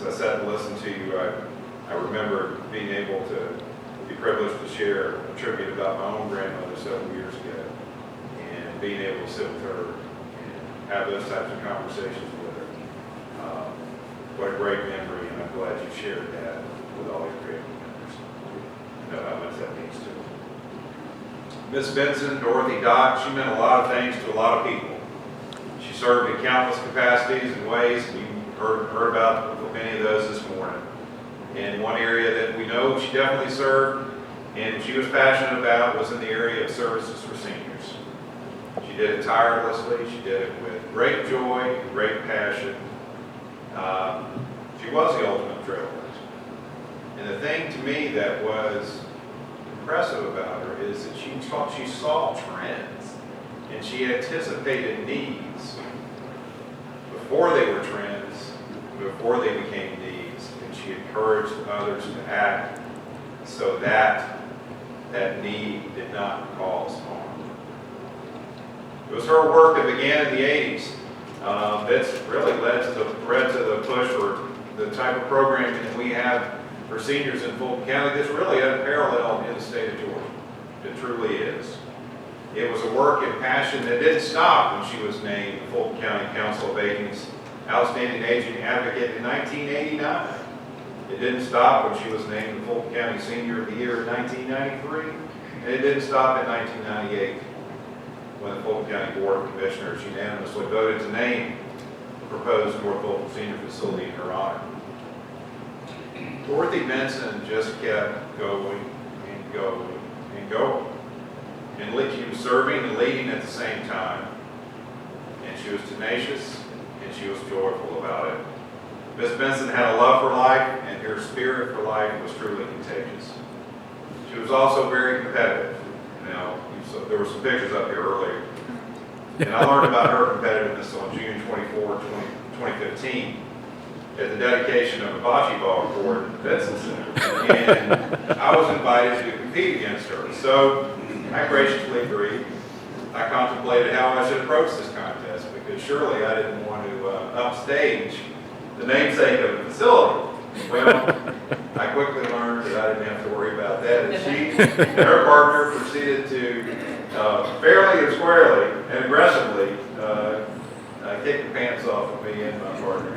I sat and listened to you, I remember being able to be privileged to share a tribute about my own grandmother several years ago, and being able to sit with her and have those types of conversations with her. What a great memory, and I'm glad you shared that with all your family members. I know how much that means to them. Miss Benson, Dorothy Dock, she meant a lot of things to a lot of people. She served in countless capacities and ways, and you heard about many of those this morning. And one area that we know she definitely served and she was passionate about was in the area of services for seniors. She did it tirelessly. She did it with great joy, great passion. She was the ultimate trailblazer. And the thing to me that was impressive about her is that she saw trends and she anticipated needs before they were trends, before they became needs, and she encouraged others to act so that that need did not cause harm. It was her work that began in the 80s that's really led to the push for the type of programming that we have for seniors in Fulton County that's really unparalleled in the state of Georgia. It truly is. It was a work and passion that didn't stop when she was named the Fulton County Council of Aging's Outstanding Aging Advocate in 1989. It didn't stop when she was named the Fulton County Senior of the Year in 1993. And it didn't stop in 1998 when the Fulton County Board of Commissioners unanimously voted to name the proposed North Fulton Senior Facility in her honor. Dorothy Benson just kept going and going and going. And she was serving and leading at the same time. And she was tenacious and she was joyful about it. Miss Benson had a love for life, and her spirit for life was truly contagious. She was also very competitive. There were some pictures up here earlier. And I learned about her competitiveness on June 24, 2015 at the dedication of a bocce ball court at Benson Center. And I was invited to compete against her. So I graciously agreed. I contemplated how I should approach this contest because surely I didn't want to upstage the namesake of the facility. Well, I quickly learned that I didn't have to worry about that. And she and her partner proceeded to fairly and squarely and aggressively kick the pants off of me and my partner.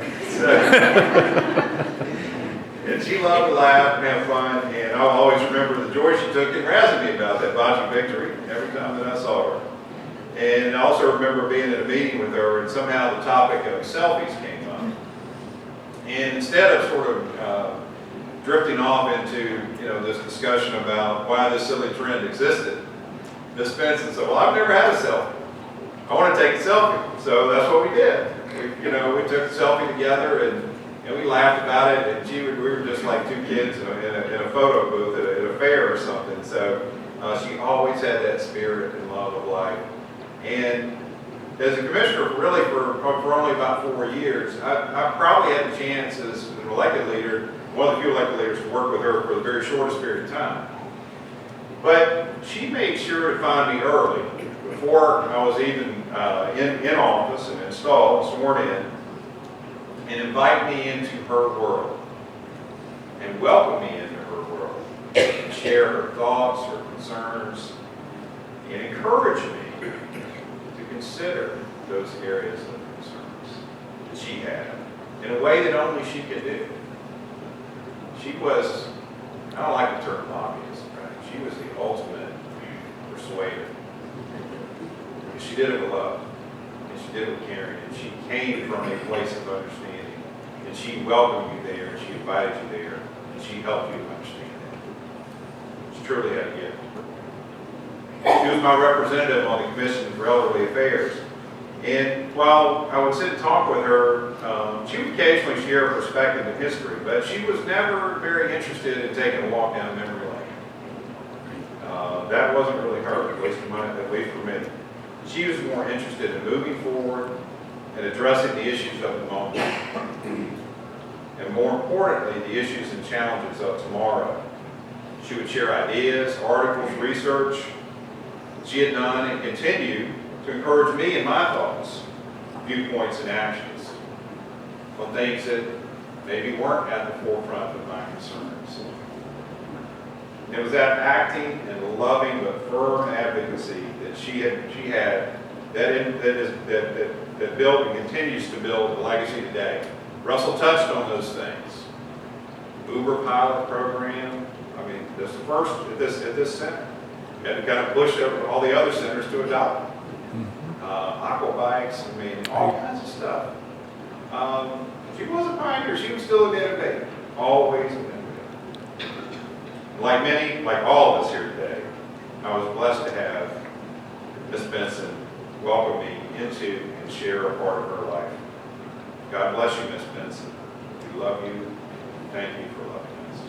And she loved to laugh and have fun, and I'll always remember the joy she took in razzing me about that bocce victory every time that I saw her. And I also remember being at a meeting with her, and somehow the topic of selfies came up. And instead of sort of drifting off into this discussion about why this silly trend existed, Miss Benson said, "Well, I've never had a selfie. I want to take a selfie." So that's what we did. We took a selfie together and we laughed about it. And we were just like two kids in a photo booth at a fair or something. So she always had that spirit and love of life. And as a commissioner, really for only about 4 years, I probably had the chance as an elected leader, one of the few elected leaders, to work with her for the very shortest period of time. But she made sure to find me early, before I was even in office and installed, sworn in, and invite me into her world, and welcome me into her world, and share her thoughts, her concerns, and encourage me to consider those areas of concerns that she had in a way that only she could do. She was, I don't like the term lobbyist, right? She was the ultimate persuader. She did it with love, and she did it with caring, and she came from a place of understanding, and she welcomed you there, and she invited you there, and she helped you to understand that. She truly had a gift. She was my representative on the Commission for Elderly Affairs. And while I would sit and talk with her, she would occasionally share her perspective and history, but she was never very interested in taking a walk down memory lane. That wasn't really her, at least for me. She was more interested in moving forward and addressing the issues of the moment. And more importantly, the issues and challenges of tomorrow. She would share ideas, articles, research she had done and continued to encourage me in my thoughts, viewpoints, and actions on things that maybe weren't at the forefront of my concerns. And it was that acting and loving but firm advocacy that she had that built and continues to build a legacy today. Russell touched on those things. Uber pilot program. I mean, this is the first at this center. We had to kind of push all the other centers to adopt. Aqua bikes. I mean, all kinds of stuff. She was a pioneer. She was still an innovator. Always an innovator. Like all of us here today, I was blessed to have Miss Benson welcome me into and share a part of her life. God bless you, Miss Benson. We love you. Thank you for loving us.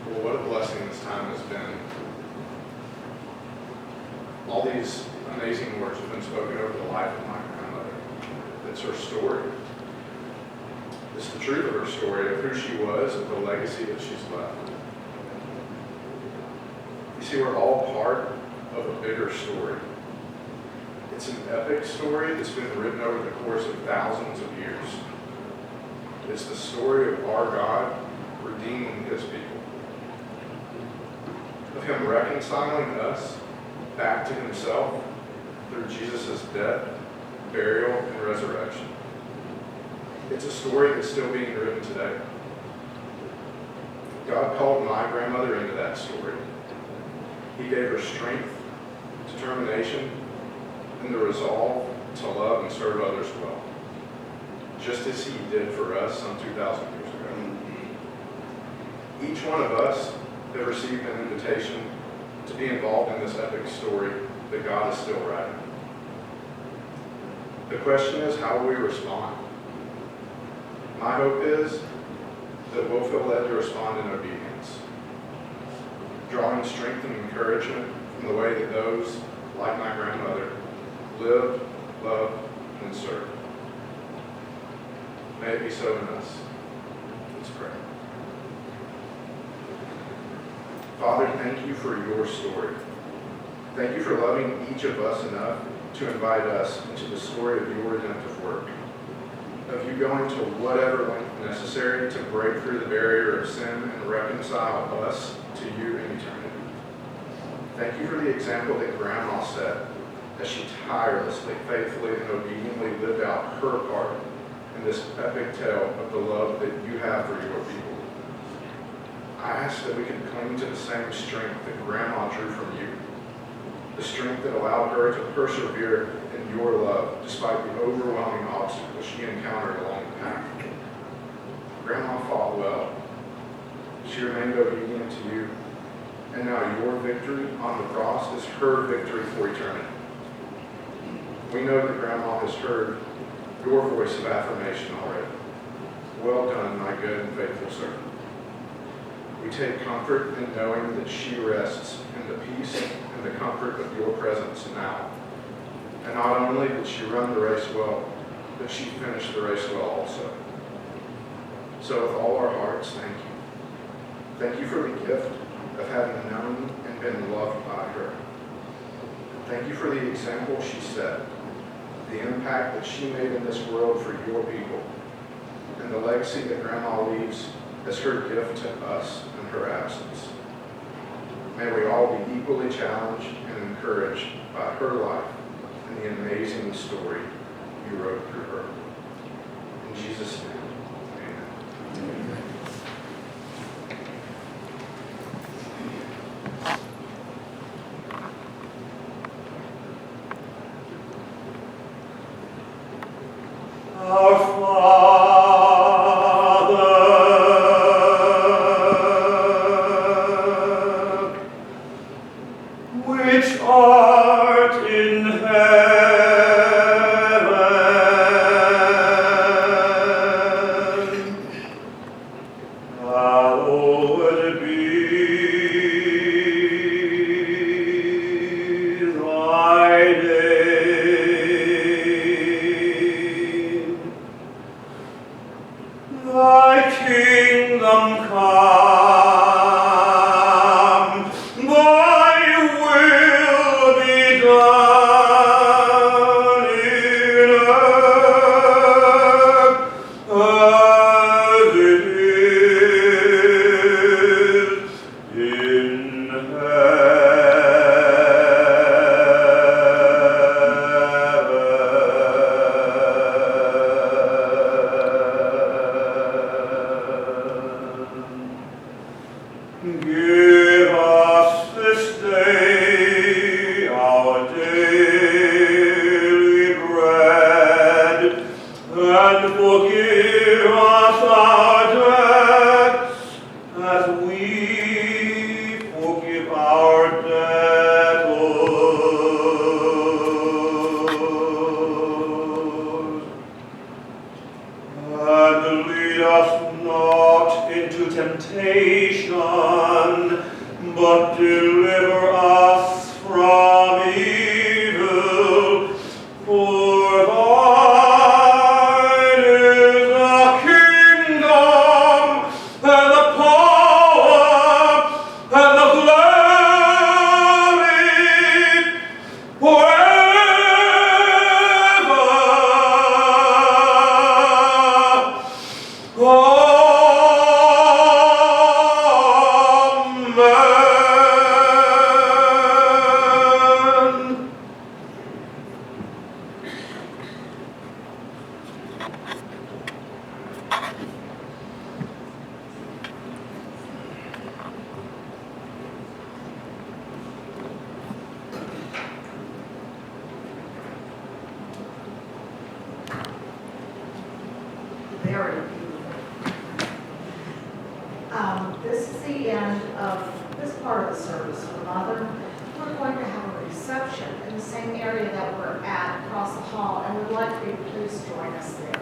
Well, what a blessing this time has been. All these amazing words have been spoken over the life of my grandmother. It's her story. It's the truth of her story, of who she was, of the legacy that she's left. You see, we're all part of a bigger story. It's an epic story that's been written over the course of thousands of years. It's the story of our God redeeming his people, of him reconciling us back to himself through Jesus' death, burial, and resurrection. It's a story that's still being written today. God called my grandmother into that story. He gave her strength, determination, and the resolve to love and serve others well, just as he did for us some 2,000 years ago. Each one of us have received an invitation to be involved in this epic story that God is still writing. The question is, how will we respond? My hope is that we'll feel led to respond in obedience, drawing strength and encouragement from the way that those, like my grandmother, lived, loved, and served. May it be so in us. Let's pray. Father, thank you for your story. Thank you for loving each of us enough to invite us into the story of your redemptive work, of you going to whatever length necessary to break through the barrier of sin and reconcile us to you in eternity. Thank you for the example that Grandma set as she tirelessly, faithfully, and obediently lived out her part in this epic tale of the love that you have for your people. I ask that we can cling to the same strength that Grandma drew from you, the strength that allowed her to persevere in your love despite the overwhelming obstacles she encountered along the path. Grandma fought well. She remained obedient to you, and now your victory on the cross is her victory for eternity. We know that Grandma has heard your voice of affirmation already. Well done, my good and faithful servant. We take comfort in knowing that she rests in the peace and the comfort of your presence now. And not only did she run the race well, but she finished the race well also. So with all our hearts, thank you. Thank you for the gift of having known and been loved by her. Thank you for the example she set, the impact that she made in this world for your people, and the legacy that Grandma leaves as her gift to us in her absence. May we all be equally challenged and encouraged by her life and the amazing story you wrote through her. In Jesus' name, amen. Our Father, which art in heaven, hallowed be thy name. Thy kingdom kingdom come, thy will be done in earth as it is in heaven. Give us this day our daily bread, and forgive us our debts, as we forgive our debtors. And lead us not into temptation, but deliver us from evil. For thine is the kingdom, and the power, and the glory, forever. Amen. Very beautiful. This is the end of this part of the service for Mother. We're going to have a reception in the same area that we're at across the hall, and we'd like for you to please join us there.